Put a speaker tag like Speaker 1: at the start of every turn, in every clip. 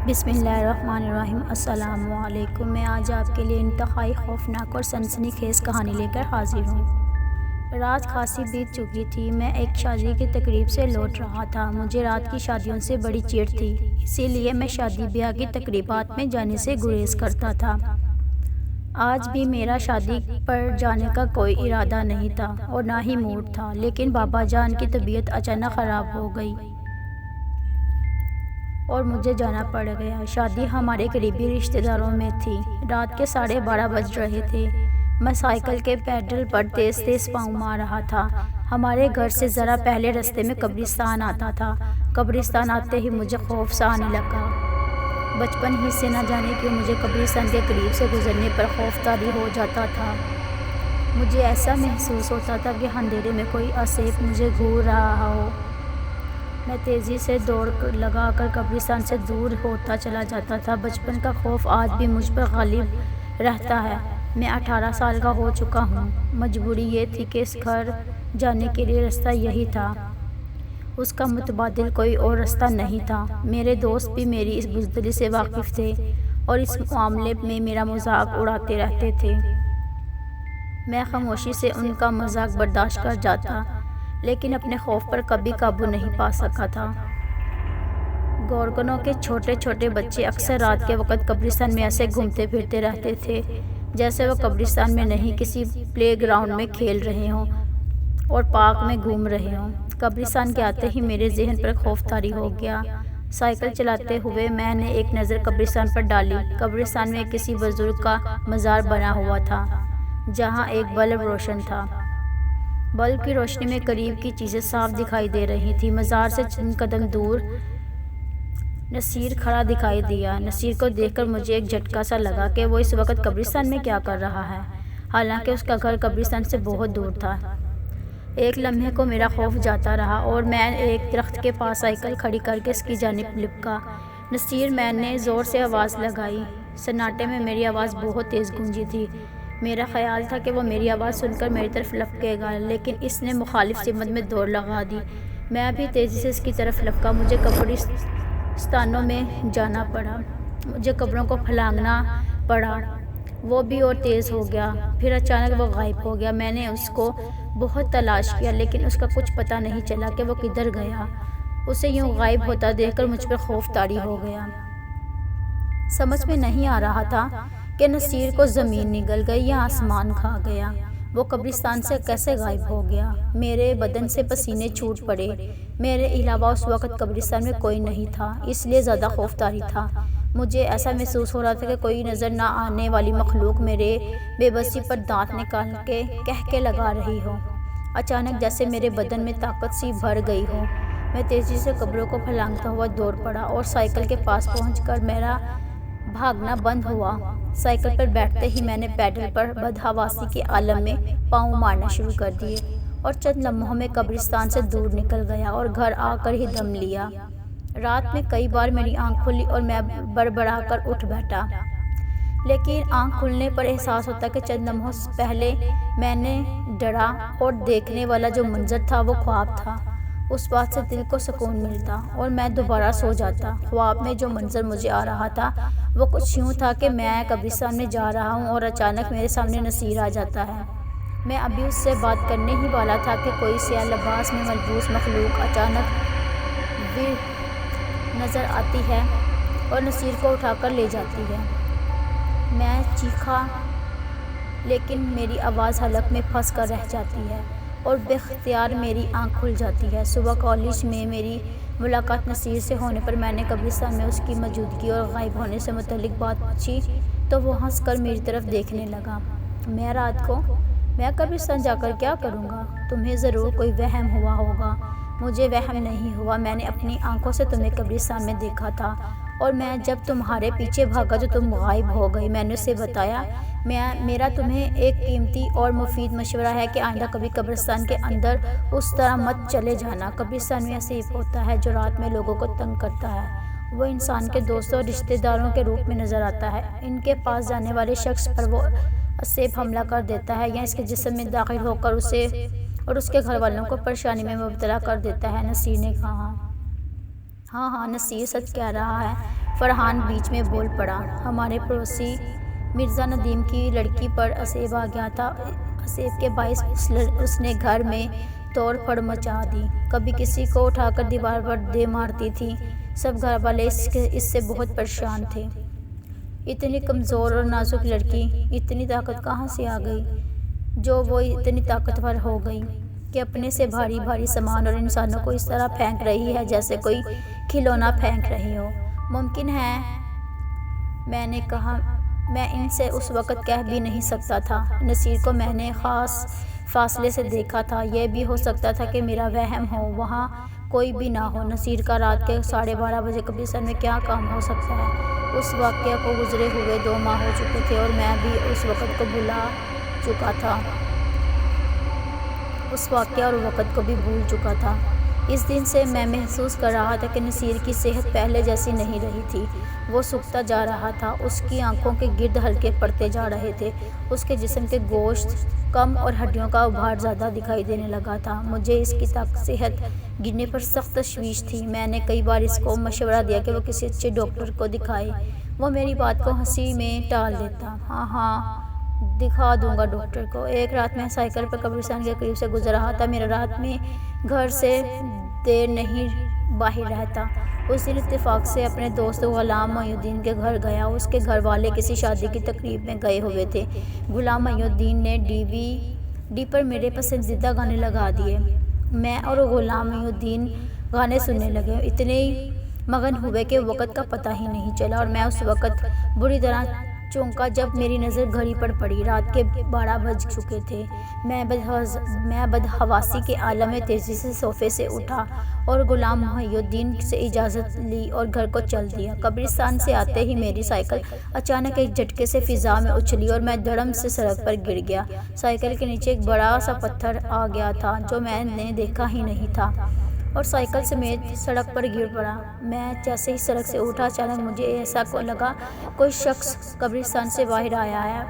Speaker 1: بسم اللہ الرحمن الرحیم۔ السلام علیکم۔ میں آج آپ کے لیے انتہائی خوفناک اور سنسنی خیز کہانی لے کر حاضر ہوں۔ رات خاصی بیت چکی تھی۔ میں ایک شادی کی تقریب سے لوٹ رہا تھا۔ مجھے رات کی شادیوں سے بڑی چڑ تھی، اسی لیے میں شادی بیاہ کی تقریبات میں جانے سے گریز کرتا تھا۔ آج بھی میرا شادی پر جانے کا کوئی ارادہ نہیں تھا اور نہ ہی موڈ تھا، لیکن بابا جان کی طبیعت اچانک خراب ہو گئی اور مجھے جانا پڑ گیا۔ شادی ہمارے قریبی رشتہ داروں میں تھی۔ رات کے 12:30 بج رہے تھے۔ میں سائیکل کے پیڈل پر تیز تیز پاؤں مار رہا تھا۔ ہمارے گھر سے ذرا پہلے رستے میں قبرستان آتا تھا۔ قبرستان آتے ہی مجھے خوف سا آنے لگا۔ بچپن ہی سے نہ جانے کیوں مجھے قبرستان کے قریب سے گزرنے پر خوف طاری ہو جاتا تھا۔ مجھے ایسا محسوس ہوتا تھا کہ اندھیرے میں کوئی اسیف مجھے گھور رہا ہو۔ میں تیزی سے دوڑ لگا کر قبرستان سے دور ہوتا چلا جاتا تھا۔ بچپن کا خوف آج بھی مجھ پر غالب رہتا ہے۔ میں 18 سال کا ہو چکا ہوں۔ مجبوری یہ تھی کہ اس گھر جانے کے لیے راستہ یہی تھا، اس کا متبادل کوئی اور راستہ نہیں تھا۔ میرے دوست بھی میری اس بزدلی سے واقف تھے اور اس معاملے میں میرا مذاق اڑاتے رہتے تھے۔ میں خاموشی سے ان کا مذاق برداشت کر جاتا، لیکن اپنے خوف پر کبھی قابو نہیں پا سکا تھا۔ گورکنوں کے چھوٹے چھوٹے بچے اکثر رات کے وقت قبرستان میں ایسے گھومتے پھرتے رہتے تھے جیسے وہ قبرستان میں نہیں کسی پلے گراؤنڈ میں کھیل رہے ہوں اور پارک میں گھوم رہے ہوں۔ قبرستان کے آتے ہی میرے ذہن پر خوف طاری ہو گیا۔ سائیکل چلاتے ہوئے میں نے ایک نظر قبرستان پر ڈالی۔ قبرستان میں کسی بزرگ کا مزار بنا ہوا تھا جہاں ایک بلب روشن تھا۔ بلب کی روشنی میں قریب کی چیزیں صاف دکھائی دے رہی تھیں۔ مزار سے چند قدم دور نصیر کھڑا دکھائی دیا۔ نصیر کو دیکھ کر مجھے ایک جھٹکا سا لگا کہ وہ اس وقت قبرستان میں کیا کر رہا ہے، حالانکہ اس کا گھر قبرستان سے بہت دور تھا۔ ایک لمحے کو میرا خوف جاتا رہا اور میں ایک درخت کے پاس سائیکل کھڑی کر کے اس کی جانب لپکا۔ نصیر، میں نے زور سے آواز لگائی۔ سناٹے میں میری آواز بہت تیز گونجی تھی۔ میرا خیال تھا کہ وہ میری آواز سن کر میری طرف لپکے گا، لیکن اس نے مخالف سمت میں دوڑ لگا دی۔ میں بھی تیزی سے اس کی طرف لپکا۔ مجھے قبرستانوں میں جانا پڑا، مجھے قبروں کو پھلانگنا پڑا۔ وہ بھی اور تیز ہو گیا، پھر اچانک وہ غائب ہو گیا۔ میں نے اس کو بہت تلاش کیا، لیکن اس کا کچھ پتہ نہیں چلا کہ وہ کدھر گیا۔ اسے یوں غائب ہوتا دیکھ کر مجھ پر خوف طاری ہو گیا۔ سمجھ میں نہیں آ رہا تھا کہ نصیر کو زمین نگل گئی یا آسمان کھا گیا۔ وہ قبرستان سے کیسے غائب ہو گیا؟ میرے بدن سے پسینے چھوٹ پڑے۔ میرے علاوہ اس وقت قبرستان میں کوئی نہیں تھا، اس لیے زیادہ خوف طاری تھا۔ مجھے ایسا محسوس ہو رہا تھا کہ کوئی نظر نہ آنے والی مخلوق میرے بے بسی پر دانت نکال کے کہکے لگا رہی ہو۔ اچانک جیسے میرے بدن میں طاقت سی بھر گئی ہو، میں تیزی سے قبروں کو پھلانگتا ہوا دوڑ پڑا اور سائیکل کے پاس پہنچ کر میرا بھاگنا بند ہوا۔ سائیکل پر بیٹھتے ہی میں نے پیڈل پر بدحواسی کے عالم میں پاؤں مارنا شروع کر دیے اور چند لمحوں میں قبرستان سے دور نکل گیا اور گھر آ کر ہی دم لیا۔ رات میں کئی بار میری آنکھ کھلی اور میں بڑبڑا کر اٹھ بیٹھا، لیکن آنکھ کھلنے پر احساس ہوتا کہ چند لمحوں پہلے میں نے ڈرا اور دیکھنے والا جو منظر تھا وہ خواب تھا۔ اس بات سے دل کو سکون ملتا اور میں دوبارہ سو جاتا۔ خواب میں جو منظر مجھے آ رہا تھا وہ کچھ یوں تھا کہ میں قبرستان میں جا رہا ہوں اور اچانک میرے سامنے نصیر آ جاتا ہے۔ میں ابھی اس سے بات کرنے ہی والا تھا کہ کوئی سیاہ لباس میں ملبوس مخلوق اچانک نظر آتی ہے اور نصیر کو اٹھا کر لے جاتی ہے۔ میں چیخا، لیکن میری آواز حلق میں پھنس کر رہ جاتی ہے اور بے اختیار میری آنکھ کھل جاتی ہے۔ صبح کالج میں میری ملاقات نصیر سے ہونے پر میں نے قبرستان میں اس کی موجودگی اور غائب ہونے سے متعلق بات پوچھی تو وہ ہنس کر میری طرف دیکھنے لگا۔ میں قبرستان جا کر کیا کروں گا؟ تمہیں ضرور کوئی وہم ہوا ہوگا۔ مجھے وہم نہیں ہوا، میں نے اپنی آنکھوں سے تمہیں قبرستان میں دیکھا تھا اور میں جب تمہارے پیچھے بھاگا تو تم غائب ہو گئی۔ میں نے اسے بتایا، میرا تمہیں ایک قیمتی اور مفید مشورہ ہے کہ آئندہ کبھی قبرستان کے اندر اس طرح مت چلے جانا۔ قبرستان میں اسیف ہوتا ہے جو رات میں لوگوں کو تنگ کرتا ہے۔ وہ انسان کے دوستوں اور رشتہ داروں کے روپ میں نظر آتا ہے۔ ان کے پاس جانے والے شخص پر وہ اسیف حملہ کر دیتا ہے یا اس کے جسم میں داخل ہو کر اسے اور اس کے گھر والوں کو پریشانی میں مبتلا کر دیتا ہے۔ نصیر نے کہا۔ ہاں، نصیر سچ کہہ رہا ہے۔ فرحان بیچ میں بول پڑا۔ ہمارے پڑوسی مرزا ندیم کی لڑکی پر اسیب آ گیا تھا۔ اسیب کے باعث اس نے گھر میں توڑ پھوڑ مچا دی، کبھی کسی کو اٹھا کر دیوار پر دے مارتی تھی۔ سب گھر والے اس سے بہت پریشان تھے۔ اتنی کمزور اور نازک لڑکی، اتنی طاقت کہاں سے آ گئی جو وہ اتنی طاقتور ہو گئی کہ اپنے سے بھاری بھاری سامان اور انسانوں کو اس طرح پھینک رہی ہے جیسے کوئی کھلونا پھینک رہی ہو۔ ممکن ہے، میں نے کہا، میں ان سے اس وقت کہہ بھی نہیں سکتا تھا۔ نصیر کو میں نے خاص فاصلے سے دیکھا تھا، یہ بھی ہو سکتا تھا کہ میرا وہم ہو، وہاں کوئی بھی نہ ہو۔ نصیر کا رات کے 12:30 بجے قبرستان میں کیا کام ہو سکتا ہے؟ اس واقعہ کو گزرے ہوئے 2 ماہ ہو چکے تھے اور میں بھی اس وقت کو بھلا چکا تھا۔ اس واقعہ اور وقت کو بھی بھول چکا تھا۔ اس دن سے میں محسوس کر رہا تھا کہ نصیر کی صحت پہلے جیسی نہیں رہی تھی۔ وہ سوکھتا جا رہا تھا، اس کی آنکھوں کے گرد حلقے پڑتے جا رہے تھے، اس کے جسم کے گوشت کم اور ہڈیوں کا ابھار زیادہ دکھائی دینے لگا تھا۔ مجھے اس کی صحت گرنے پر سخت تشویش تھی۔ میں نے کئی بار اس کو مشورہ دیا کہ وہ کسی اچھے ڈاکٹر کو دکھائے۔ وہ میری بات کو ہنسی میں ٹال دیتا۔ ہاں ہاں، دکھا دوں گا ڈاکٹر کو۔ ایک رات میں سائیکل پر قبرستان کے قریب سے گزر رہا تھا۔ میرا رات میں گھر سے دیر نہیں باہر رہتا۔ اس دن اتفاق سے اپنے دوست غلام محی الدین کے گھر گیا۔ اس کے گھر والے کسی شادی کی تقریب میں گئے ہوئے تھے۔ غلام محی الدین نے DVD پر میرے پسندیدہ گانے لگا دیے۔ میں اور غلام محی الدین گانے سننے لگے، اتنے مگن ہوئے کہ وقت کا پتہ ہی نہیں چلا، اور میں اس وقت بری طرح چونکا جب میری نظر گھڑی پر پڑی۔ رات کے 12 بج چکے تھے۔ میں بدحواسی کے عالم میں تیزی سے صوفے سے اٹھا اور غلام محی الدین سے اجازت لی اور گھر کو چل دیا۔ قبرستان سے آتے ہی میری سائیکل اچانک ایک جھٹکے سے فضا میں اچھلی اور میں دھڑم سے سڑک پر گر گیا۔ سائیکل کے نیچے ایک بڑا سا پتھر آ گیا تھا جو میں نے دیکھا ہی نہیں تھا، اور سائیکل سمیت سڑک پر گر پڑا۔ میں جیسے ہی سڑک سے اٹھا، اچانک مجھے ایسا لگا کوئی شخص قبرستان سے باہر آیا ہے۔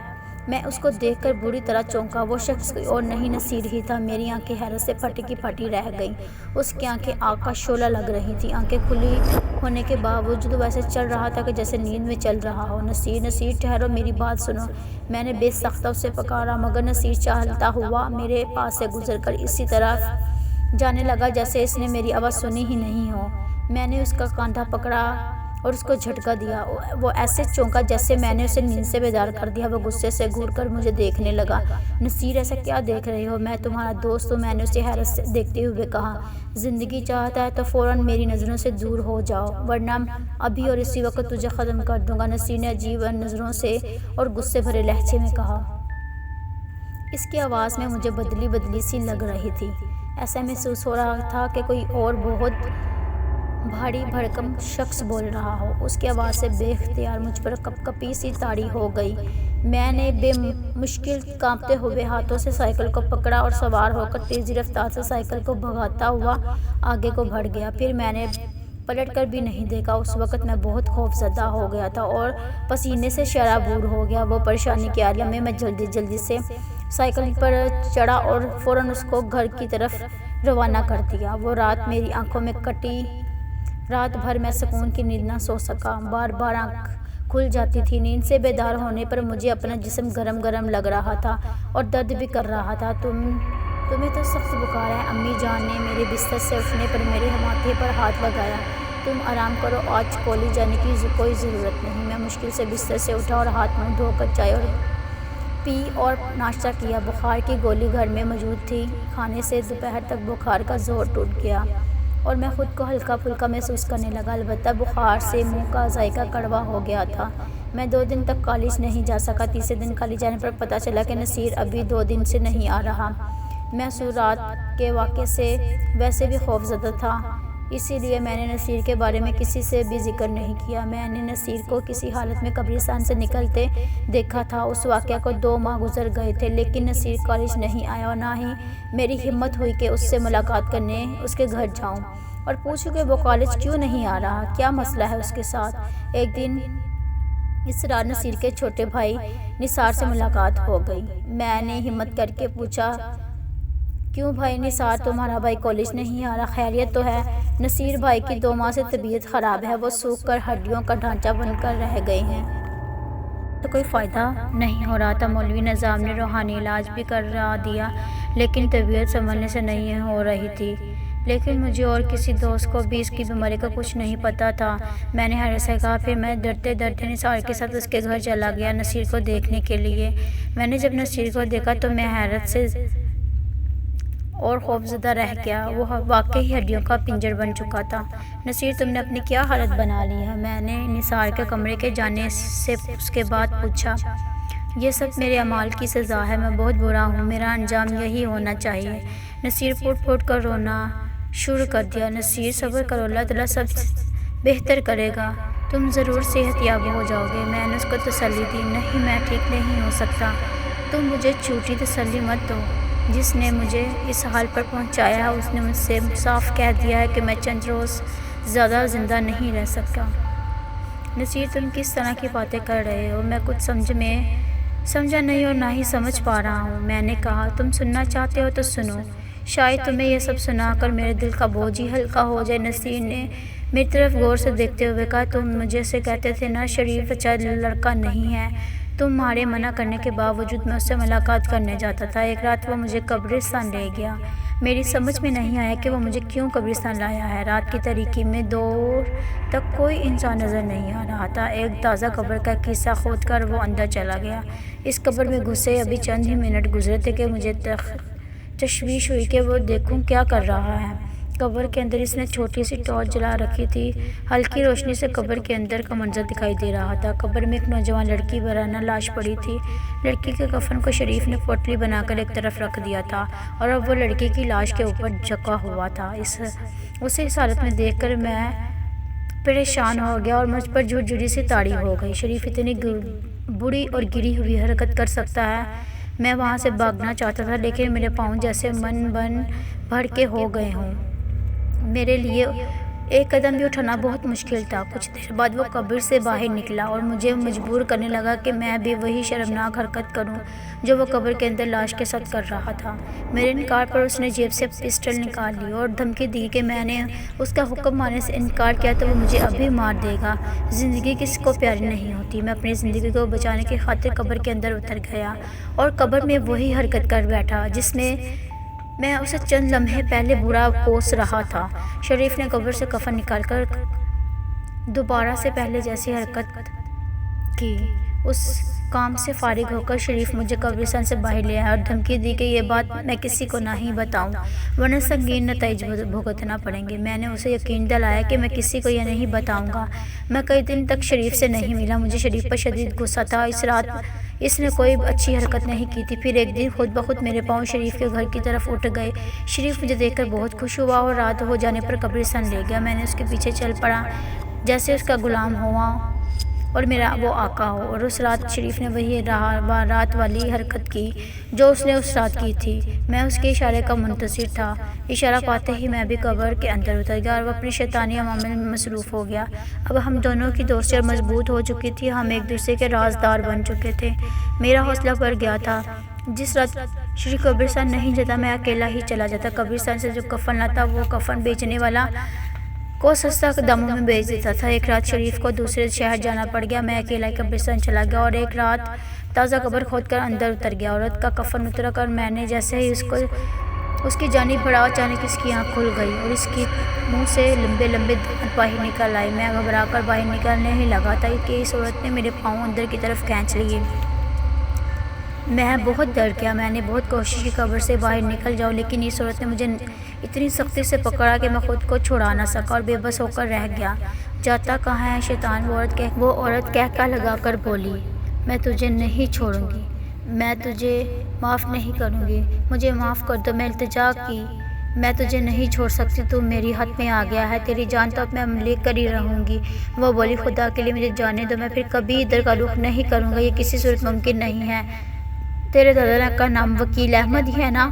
Speaker 1: میں اس کو دیکھ کر بری طرح چونکا۔ وہ شخص کوئی اور نہیں، نصیر ہی تھا۔ میری آنکھیں حیرت سے پھٹی کی پھٹی رہ گئیں۔ اس کی آنکھیں آگ کا شعلہ لگ رہی تھیں۔ آنکھیں کھلی ہونے کے باوجود وہ ایسے چل رہا تھا کہ جیسے نیند میں چل رہا ہو۔ نصیر، نصیر، ٹھہرو، میری بات سنو۔ میں نے بے ساختہ اسے پکارا، مگر نصیر چلتا ہوا میرے پاس سے گزر کر اسی طرف جانے لگا جیسے اس نے میری آواز سنی ہی نہیں ہو۔ میں نے اس کا کاندھا پکڑا اور اس کو جھٹکا دیا۔ وہ ایسے چونکا جیسے میں نے اسے نیند سے بیدار کر دیا۔ وہ غصے سے گھور کر مجھے دیکھنے لگا۔ نصیر، ایسا کیا دیکھ رہے ہو؟ میں تمہارا دوست ہوں، میں نے اسے حیرت سے دیکھتے ہوئے کہا۔ زندگی چاہتا ہے تو فوراً میری نظروں سے دور ہو جاؤ، ورنہ ابھی اور اسی وقت تجھے ختم کر دوں گا، نصیر نے عجیب نظروں سے اور غصے بھرے لہجے میں کہا۔ اس کی آواز میں مجھے بدلی بدلی سی لگ رہی تھی۔ ایسا محسوس ہو رہا تھا کہ کوئی اور بہت بھاری بھرکم شخص بول رہا ہو۔ اس کی آواز سے بے اختیار مجھ پر کپکپی سی طاری ہو گئی۔ میں نے بے مشکل کانپتے ہوئے ہاتھوں سے سائیکل کو پکڑا اور سوار ہو کر تیزی رفتار سے سائیکل کو بھگاتا ہوا آگے کو بڑھ گیا۔ پھر میں نے پلٹ کر بھی نہیں دیکھا۔ اس وقت میں بہت خوف زدہ ہو گیا تھا اور پسینے سے شرابور ہو گیا۔ وہ پریشانی کے عالم میں جلدی سے سائیکل پر چڑھا اور فوراً اس کو گھر کی طرف روانہ کر دیا۔ وہ رات میری آنکھوں میں کٹی۔ رات بھر میں سکون کی نیند نہ سو سکا۔ بار بار آنکھ کھل جاتی تھی۔ نیند سے بیدار ہونے پر مجھے اپنا جسم گرم گرم لگ رہا تھا اور درد بھی کر رہا تھا۔ تمہیں تو سخت بخار ہے، امی جان نے میرے بستر سے اٹھنے پر میرے ماتھے پر ہاتھ لگایا۔ تم آرام کرو، آج کالج جانے کی کوئی ضرورت نہیں۔ میں مشکل سے بستر سے اٹھا اور ہاتھ منہ دھو کر چائے پی اور ناشتہ کیا۔ بخار کی گولی گھر میں موجود تھی۔ کھانے سے دوپہر تک بخار کا زور ٹوٹ گیا اور میں خود کو ہلکا پھلکا محسوس کرنے لگا، البتہ بخار سے منہ کا ذائقہ کڑوا ہو گیا تھا۔ میں 2 دن تک کالج نہیں جا سکا۔ تیسرے دن کالج جانے پر پتہ چلا کہ نصیر ابھی 2 دن سے نہیں آ رہا۔ میں رات کے واقعے سے ویسے بھی خوف زدہ تھا، اسی لیے میں نے نصیر کے بارے میں کسی سے بھی ذکر نہیں کیا۔ میں نے نصیر کو کسی حالت میں قبرستان سے نکلتے دیکھا تھا۔ اس واقعہ کو 2 ماہ گزر گئے تھے، لیکن نصیر کالج نہیں آیا اور نہ ہی میری ہمت ہوئی کہ اس سے ملاقات کرنے اس کے گھر جاؤں اور پوچھوں کہ وہ کالج کیوں نہیں آ رہا، کیا مسئلہ ہے اس کے ساتھ۔ ایک دن اس رات نصیر کے چھوٹے بھائی نثار سے ملاقات ہو گئی۔ میں نے ہمت کر کے پوچھا کیوں بھائی نثار، تمہارا بھائی کالج نہیں آ رہا؟ خیریت تو ہے؟ نصیر بھائی کی 2 ماہ سے طبیعت خراب ہے، وہ سوکھ کر ہڈیوں کا ڈھانچہ بن کر رہ گئے ہیں، تو کوئی فائدہ نہیں ہو رہا تھا۔ مولوی نظام نے روحانی علاج بھی کرا دیا لیکن طبیعت سنبھلنے سے نہیں ہو رہی تھی۔ لیکن مجھے اور کسی دوست کو بھی اس کی بیماری کا کچھ نہیں پتا تھا۔ میں نے حیرت سے کہا، پھر میں ڈرتے ڈرتے نثار کے ساتھ اس کے گھر چلا گیا نصیر کو دیکھنے کے لیے۔ میں نے جب نصیر کو دیکھا تو میں حیرت سے اور خوفزدہ رہ گیا، وہ واقعی ہڈیوں کا پنجر بن چکا تھا۔ نصیر، تم نے اپنی کیا حالت بنا لی ہے؟ میں نے نثار کے کمرے کے جانے سے اس کے بعد پوچھا۔ یہ سب میرے اعمال کی سزا ہے، میں بہت برا ہوں، میرا انجام یہی ہونا چاہیے۔ نصیر پھٹ پھٹ کر رونا شروع کر دیا۔ نصیر، صبر کرو، اللہ تعالیٰ سب بہتر کرے گا، تم ضرور صحت یاب ہو جاؤ گے۔ میں نے اس کو تسلی دی، نہیں میں ٹھیک نہیں ہو سکتا، تم مجھے جھوٹی تسلی مت دو۔ جس نے مجھے اس حال پر پہنچایا ہے اس نے مجھ سے صاف کہہ دیا ہے کہ میں چند روز زیادہ زندہ نہیں رہ سکتا۔ نصیر، تم کس طرح کی باتیں کر رہے ہو؟ میں کچھ سمجھا نہیں اور نہ ہی سمجھ پا رہا ہوں۔ میں نے کہا، تم سننا چاہتے ہو تو سنو، شاید تمہیں یہ سب سنا کر میرے دل کا بوجھ ہی ہلکا ہو جائے۔ نصیر نے میری طرف غور سے دیکھتے ہوئے کہا، تم مجھے سے کہتے تھے نا شریف اچھا لڑکا نہیں ہے، تمہارے منع کرنے کے باوجود میں اس سے ملاقات کرنے جاتا تھا۔ ایک رات وہ مجھے قبرستان لے گیا، میری سمجھ میں نہیں آیا کہ وہ مجھے کیوں قبرستان لایا ہے۔ رات کی تاریکی میں دور تک کوئی انسان نظر نہیں آ رہا تھا۔ ایک تازہ قبر کا حصہ کھود کر وہ اندر چلا گیا۔ اس قبر میں گھسے ابھی چند ہی منٹ گزرے تھے کہ مجھے تشویش ہوئی کہ وہ دیکھوں کیا کر رہا ہے۔ قبر کے اندر اس نے چھوٹی سی ٹارچ جلا رکھی تھی، ہلکی روشنی سے قبر کے اندر کا منظر دکھائی دے رہا تھا۔ قبر میں ایک نوجوان لڑکی وارانہ لاش پڑی تھی۔ لڑکی کے کفن کو شریف نے پوٹلی بنا کر ایک طرف رکھ دیا تھا اور اب وہ لڑکی کی لاش کے اوپر جھکا ہوا تھا۔ اسے اس حالت میں دیکھ کر میں پریشان ہو گیا اور مجھ پر جھرجھری سی طاری ہو گئی۔ شریف اتنی بڑی اور گری ہوئی حرکت کر سکتا ہے؟ میں وہاں سے بھاگنا چاہتا تھا لیکن میرے پاؤں جیسے من بن بھر کے ہو گئے ہوں۔ میرے لیے ایک قدم بھی اٹھانا بہت مشکل تھا۔ کچھ دیر بعد وہ قبر سے باہر نکلا اور مجھے مجبور کرنے لگا کہ میں بھی وہی شرمناک حرکت کروں جو وہ قبر کے اندر لاش کے ساتھ کر رہا تھا۔ میرے انکار پر اس نے جیب سے پسٹل نکال لی اور دھمکی دی کہ میں نے اس کا حکم ماننے سے انکار کیا تو وہ مجھے ابھی مار دے گا۔ زندگی کسی کو پیاری نہیں ہوتی۔ میں اپنی زندگی کو بچانے کی خاطر قبر کے اندر اتر گیا اور قبر میں وہی حرکت کر بیٹھا جس میں میں اسے چند لمحے پہلے برا کوس رہا تھا۔ شریف نے قبر سے کفن نکال کر دوبارہ سے پہلے جیسی حرکت کی۔ اس کام سے فارغ ہو کر شریف مجھے قبرستان سے باہر لے آیا اور دھمکی دی کہ یہ بات میں کسی کو نہیں بتاؤں ورنہ سنگین نتائج بھگتنا پڑیں گے۔ میں نے اسے یقین دلایا کہ میں کسی کو یہ نہیں بتاؤں گا۔ میں کئی دن تک شریف سے نہیں ملا، مجھے شریف پر شدید غصہ تھا۔ اس رات اس نے کوئی اچھی حرکت نہیں کی تھی۔ پھر ایک دن خود بخود میرے پاؤں شریف کے گھر کی طرف اٹھ گئے۔ شریف مجھے دیکھ کر بہت خوش ہوا اور رات ہو جانے پر قبرستان لے گیا۔ میں نے اس کے پیچھے چل پڑا جیسے اس کا غلام ہوا اور میرا وہ آقا ہو، اور اس رات شریف نے وہی رات والی حرکت کی جو اس نے اس رات کی تھی۔ میں اس کے اشارے کا منتظر تھا۔ اشارہ پاتے ہی میں بھی قبر کے اندر اتر گیا اور وہ اپنی شیطانی عمل میں مصروف ہو گیا۔ اب ہم دونوں کی دوستی اور مضبوط ہو چکی تھی، ہم ایک دوسرے کے رازدار بن چکے تھے۔ میرا حوصلہ بڑھ گیا تھا۔ جس رات شریف قبرستان نہیں جاتا میں اکیلا ہی چلا جاتا۔ قبرستان سے جو کفن لاتا وہ کفن بیچنے والا کو سستا داموں میں بیچ دیتا تھا۔ ایک رات شریف کو دوسرے شہر جانا پڑ گیا، میں اکیلا ہی قبرستان چلا گیا اور ایک رات تازہ قبر کھود کر اندر اتر گیا۔ عورت کا کفن اترا کر میں نے جیسے ہی اس کی جانب بڑھا، اچانک اس کی آنکھ کھل گئی اور اس کی منہ سے لمبے لمبے دانت باہر نکل آئے۔ میں گھبرا کر باہر نکلنے ہی لگا تھا کہ اس عورت نے میرے پاؤں اندر کی طرف کھینچ لیے۔ میں بہت ڈر گیا۔ میں نے بہت کوشش کی قبر سے باہر نکل جاؤں لیکن اس عورت نے مجھے اتنی سختی سے پکڑا کہ میں خود کو چھڑا نہ سکا اور بے بس ہو کر رہ گیا۔ جاتا کہاں ہے شیطان؟ وہ عورت کہکا لگا کر بولی، میں تجھے نہیں چھوڑوں گی، میں تجھے معاف نہیں کروں گی، مجھے معاف کر دو۔ میں التجا کی، میں تجھے نہیں چھوڑ سکتی، تو میری حد میں آ گیا ہے، تیری جان تو اب میں لے کر ہی رہوں گی۔ وہ بولی، خدا کے لیے مجھے جانے دو، میں پھر کبھی ادھر کا رخ نہیں کروں گا، یہ کسی صورت ممکن نہیں ہے۔ تیرے دادا کا نام وکیل احمد ہی ہے نا؟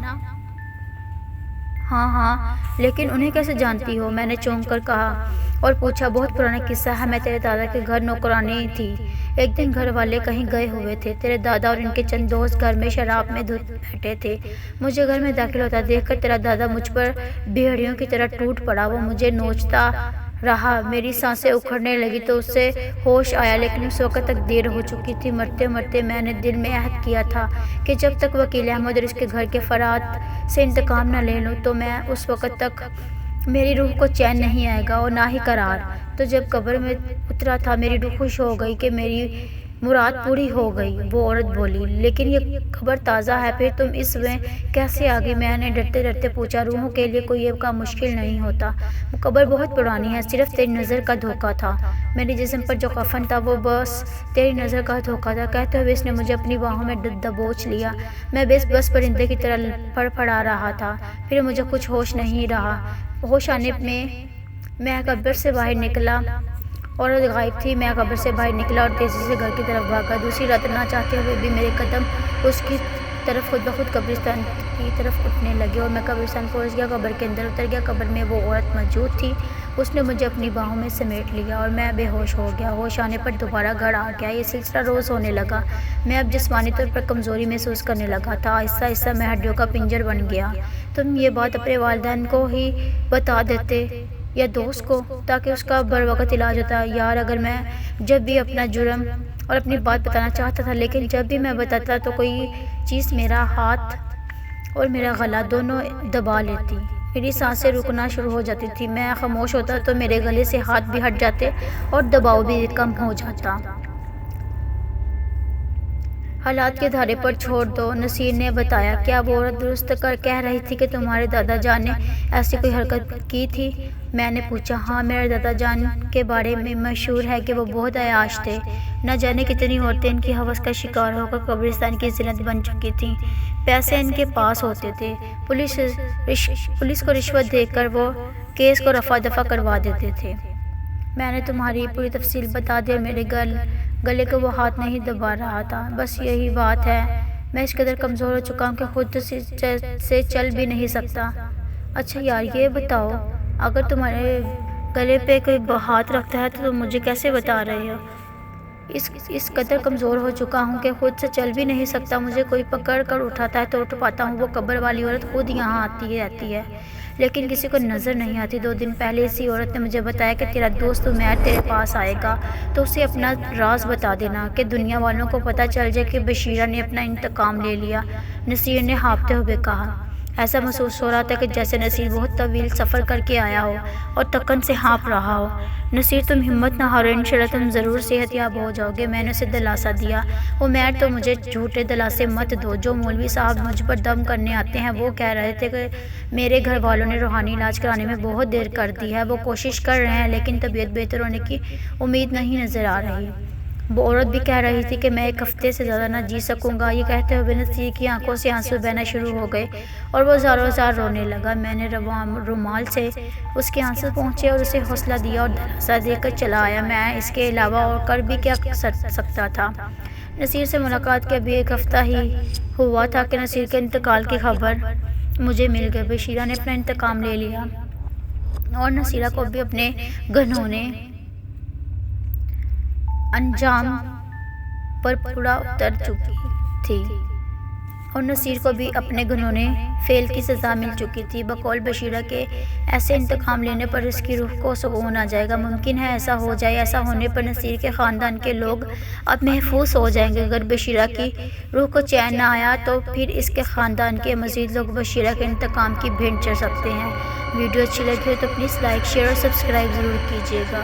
Speaker 1: ہاں، لیکن انہیں کیسے جانتی ہو؟ میں نے چونک کر کہا۔ اور پوچھا بہت پرانا قصہ ہے، میں تیرے دادا کے گھر نوکرانی تھی۔ ایک دن گھر والے کہیں گئے ہوئے تھے، تیرے دادا اور ان کے چند دوست گھر میں شراب میں دھت بیٹھے تھے۔ مجھے گھر میں داخل ہوتا دیکھ کر تیرا دادا مجھ پر بھیڑیوں کی طرح ٹوٹ پڑا۔ وہ مجھے نوچتا رہا، میری سانسیں اکھڑنے لگی تو اس سے ہوش آیا، لیکن اس وقت تک دیر ہو چکی تھی۔ مرتے مرتے میں نے دل میں عہد کیا تھا کہ جب تک وکیل احمد اور اس کے گھر کے فرات سے انتقام نہ لے لوں تو میں اس وقت تک میری روح کو چین نہیں آئے گا اور نہ ہی قرار۔ تو جب قبر میں اترا تھا میری روح خوش ہو گئی کہ میری مراد پوری ہو گئی۔ وہ عورت بولی، لیکن یہ قبر تازہ ہے، پھر تم اس میں کیسے آ گئی؟ میں نے ڈرتے ڈرتے پوچھا۔ روحوں کے لیے کوئی یہ کام مشکل نہیں ہوتا، وہ قبر بہت پرانی ہے، صرف تیری نظر کا دھوکہ تھا۔ میرے جسم پر جو کفن تھا وہ بس تیری نظر کا دھوکہ تھا۔ کہتے ہوئے اس نے مجھے اپنی باہوں میں دبوچ لیا۔ میں بس پرندے کی طرح پھڑپھڑا رہا تھا، پھر مجھے کچھ ہوش نہیں رہا۔ ہوش آنے میں قبر سے باہر نکلا اور غائب تھی۔ میں قبر سے باہر نکلا اور تیزی سے گھر کی طرف بھاگا۔ دوسری رات نہ چاہتے ہوئے بھی میرے قدم اس کی طرف خود بخود قبرستان کی طرف اٹھنے لگے اور میں قبرستان پہنچ گیا، قبر کے اندر اتر گیا۔ قبر میں وہ عورت موجود تھی، اس نے مجھے اپنی باہوں میں سمیٹ لیا اور میں بے ہوش ہو گیا۔ ہوش آنے پر دوبارہ گھر آ گیا۔ یہ سلسلہ روز ہونے لگا۔ میں اب جسمانی طور پر کمزوری محسوس کرنے لگا تھا، آہستہ آہستہ میں ہڈیوں کا پنجر بن گیا۔ تم یہ بات اپنے والدین کو ہی بتا دیتے یا دوست کو، تاکہ اس کا بروقت علاج ہوتا۔ یار، اگر میں جب بھی اپنا جرم اور اپنی بات بتانا چاہتا تھا، لیکن جب بھی میں بتاتا تو کوئی چیز میرا ہاتھ اور میرا گلا دونوں دبا لیتی۔ میری سانسیں رکنا شروع ہو جاتی تھی۔ میں خاموش ہوتا تو میرے گلے سے ہاتھ بھی ہٹ جاتے اور دباؤ بھی کم ہو جاتا۔ حالات کے دھارے پر چھوڑ دو، نصیر نے بتایا۔ کیا وہ عورت درست کہہ رہی تھی کہ تمہارے دادا جان نے ایسی کوئی حرکت کی تھی؟ میں نے پوچھا۔ ہاں، میرے دادا جان کے بارے میں مشہور ہے کہ وہ بہت عیاش تھے۔ نہ جانے کتنی عورتیں ان کی ہوس کا شکار ہو کر قبرستان کی زینت بن چکی تھیں۔ پیسے ان کے پاس ہوتے تھے، پولیس کو رشوت دے کر وہ کیس کو رفع دفع کروا دیتے تھے۔ میں نے تمہاری پوری تفصیل بتا دی اور میرے گلے کو وہ ہاتھ نہیں دبا رہا تھا۔ بس یہی بات ہے، میں اس قدر کمزور ہو چکا ہوں کہ خود سے چل بھی نہیں سکتا۔ اچھا یار، یہ بتاؤ، اگر تمہارے گلے پہ کوئی ہاتھ رکھتا ہے تو تم مجھے کیسے بتا رہے ہو؟ اس قدر کمزور ہو چکا ہوں کہ خود سے چل بھی نہیں سکتا۔ مجھے کوئی پکڑ کر اٹھاتا ہے تو اٹھ پاتا ہوں۔ وہ قبر والی عورت خود یہاں آتی رہتی ہے، لیکن کسی کو نظر نہیں آتی۔ 2 دن پہلے اسی عورت نے مجھے بتایا کہ تیرا دوست عمیر تیرے پاس آئے گا تو اسے اپنا راز بتا دینا کہ دنیا والوں کو پتہ چل جائے کہ بشیرہ نے اپنا انتقام لے لیا۔ نصیر نے ہانپتے ہوئے کہا۔ ایسا محسوس ہو رہا تھا کہ جیسے نصیر بہت طویل سفر کر کے آیا ہو اور تھکن سے ہانپ رہا ہو۔ نصیر، تم ہمت نہ ہارو، انشاءاللہ تم ضرور صحت یاب ہو جاؤ گے۔ میں نے اسے دلاسا دیا۔ عمیر، تو مجھے جھوٹے دلاسے مت دو۔ جو مولوی صاحب مجھ پر دم کرنے آتے ہیں وہ کہہ رہے تھے کہ میرے گھر والوں نے روحانی علاج کرانے میں بہت دیر کر دی ہے۔ وہ کوشش کر رہے ہیں لیکن طبیعت بہتر ہونے کی امید نہیں نظر آ رہی۔ وہ عورت بھی کہہ رہی تھی کہ میں 1 ہفتے سے زیادہ نہ جی سکوں گا۔ یہ کہتے ہوئے نصیر کی آنکھوں سے آنسو بہنا شروع ہو گئے اور وہ زاروں زار رونے لگا۔ میں نے رومال سے اس کے آنسو پونچھے اور اسے حوصلہ دیا اور دلاسا دے کر چلا آیا۔ میں اس کے علاوہ اور کر بھی کیا سکتا تھا؟ نصیر سے ملاقات کے ابھی 1 ہفتہ ہی ہوا تھا کہ نصیر کے انتقال کی خبر مجھے مل گئی۔ بشیرہ نے اپنا انتقام لے لیا اور نصیرہ کو بھی اپنے گھنونے انجام پر پورا اتر چکی تھی اور نصیر کو بھی اپنے گھنونے فعل کی سزا مل چکی تھی۔ بقول بشیرہ کے ایسے انتقام لینے پر اس کی روح کو سکون آ جائے گا۔ ممکن ہے ایسا ہو جائے۔ ایسا ہونے پر نصیر کے خاندان کے لوگ اب محفوظ ہو جائیں گے۔ اگر بشیرہ کی روح کو چین نہ آیا تو پھر اس کے خاندان کے مزید لوگ بشیرہ کے انتقام کی بھینٹ چڑھ سکتے ہیں۔ ویڈیو اچھی لگی ہو تو پلیز لائک، شیئر اور سبسکرائب ضرور کیجیے گا۔